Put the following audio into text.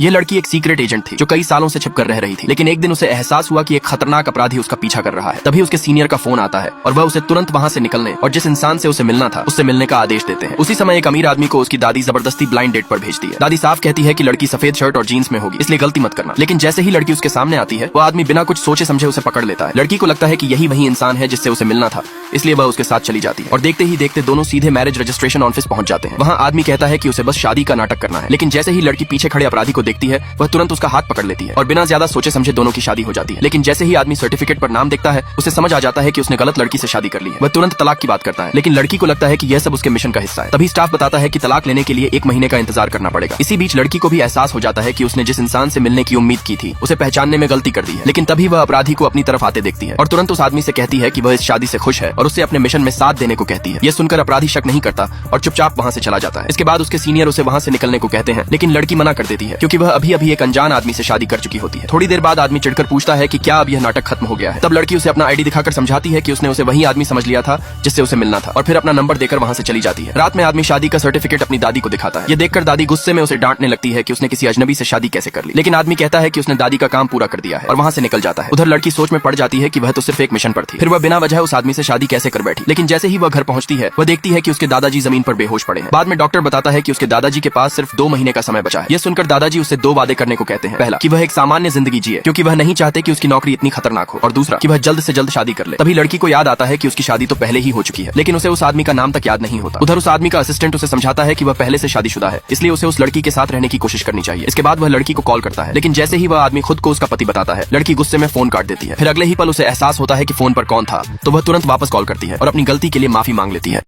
ये लड़की एक सीक्रेट एजेंट थी जो कई सालों से छिपकर रह रही थी, लेकिन एक दिन उसे एहसास हुआ कि एक खतरनाक अपराधी उसका पीछा कर रहा है। तभी उसके सीनियर का फोन आता है और वह उसे तुरंत वहां से निकलने और जिस इंसान से उसे मिलना था उससे मिलने का आदेश देते हैं। उसी समय एक अमीर आदमी को उसकी दादी जबरदस्ती ब्लाइंड डेट पर भेजती है। दादी साफ कहती है कि लड़की सफेद शर्ट और जीन्स में होगी, इसलिए गलती मत करना। लेकिन जैसे ही लड़की उसके सामने आती है वो आदमी बिना कुछ सोचे समझे उसे पकड़ लेता है। लड़की को लगता है कि यही वही इंसान है जिससे उसे मिलना था, इसलिए वह उसके साथ चली जाती है और देखते ही देखते दोनों सीधे मैरिज रजिस्ट्रेशन ऑफिस पहुंच जाते हैं। वहां आदमी कहता है कि उसे बस शादी का नाटक करना है, लेकिन जैसे ही लड़की पीछे खड़े अपराधी को देखती है वह तुरंत उसका हाथ पकड़ लेती है और बिना ज्यादा सोचे समझे दोनों की शादी हो जाती है। लेकिन जैसे ही आदमी सर्टिफिकेट पर नाम देखता है उसे समझ आ जाता है कि उसने गलत लड़की से शादी कर ली है। वह तुरंत तलाक की बात करता है, लेकिन लड़की को लगता है कि यह सब उसके मिशन का हिस्सा है। तभी स्टाफ बताता है कि तलाक लेने के लिए 1 महीने का इंतजार करना पड़ेगा। इसी बीच लड़की को भी एहसास हो जाता है कि उसने जिस इंसान से मिलने की उम्मीद की थी उसे पहचानने में गलती कर दी है। लेकिन तभी वह अपराधी को अपनी तरफ आते देखती है और तुरंत उस आदमी से कहती है कि वह इस शादी से खुश है और उससे अपने मिशन में साथ देने को कहती है। यह सुनकर अपराधी शक नहीं करता और चुपचाप वहां से चला जाता है। इसके बाद उसके सीनियर उसे वहां से निकलने को कहते हैं, लेकिन लड़की मना कर देती है क्योंकि वह अभी अभी एक अनजान आदमी से शादी कर चुकी होती है। थोड़ी देर बाद आदमी चिढ़कर पूछता है कि क्या अब यह नाटक खत्म हो गया है। तब लड़की उसे अपना आईडी दिखाकर समझाती है कि उसने उसे वही आदमी समझ लिया था जिससे उसे मिलना था और फिर अपना नंबर देकर वहां से चली जाती है। रात में आदमी शादी का सर्टिफिकेट अपनी दादी को दिखाता है। ये देखकर दादी गुस्से में उसे डांटने लगती है कि उसने किसी अजनबी से शादी कैसे कर ली, लेकिन आदमी कहता है कि उसने दादी का काम पूरा कर दिया है और वहां से निकल जाता है। उधर लड़की सोच में पड़ जाती है कि वह तो सिर्फ एक मिशन पर थी, फिर वह बिना वजह उस आदमी से शादी कैसे कर बैठी। लेकिन जैसे ही वह घर पहुंचती है वह देखती है कि उसके दादाजी जमीन पर बेहोश पड़े हैं। बाद में डॉक्टर बताता है कि उसके दादाजी के पास सिर्फ 2 महीने का समय बचा है। यह सुनकर दादाजी उससे 2 वादे करने को कहते हैं। पहला कि वह एक सामान्य जिंदगी जिए क्योंकि वह नहीं चाहते कि उसकी नौकरी इतनी खतरनाक हो, और दूसरा कि वह जल्द से जल्द शादी कर ले। तभी लड़की को याद आता है कि उसकी शादी तो पहले ही हो चुकी है, लेकिन उसे उस आदमी का नाम तक याद नहीं होता। उधर उस आदमी का असिस्टेंट उसे समझाता है कि वह पहले से शादीशुदा है, इसलिए उसे उस लड़की के साथ रहने की कोशिश करनी चाहिए। इसके बाद वह लड़की को कॉल करता है, लेकिन जैसे ही वह आदमी खुद को उसका पति बताता है लड़की गुस्से में फोन काट देती है। फिर अगले ही पल उसे एहसास होता है कि फोन पर कौन था, तो वह तुरंत वापस कॉल करती है और अपनी गलती के लिए माफी मांग लेती है।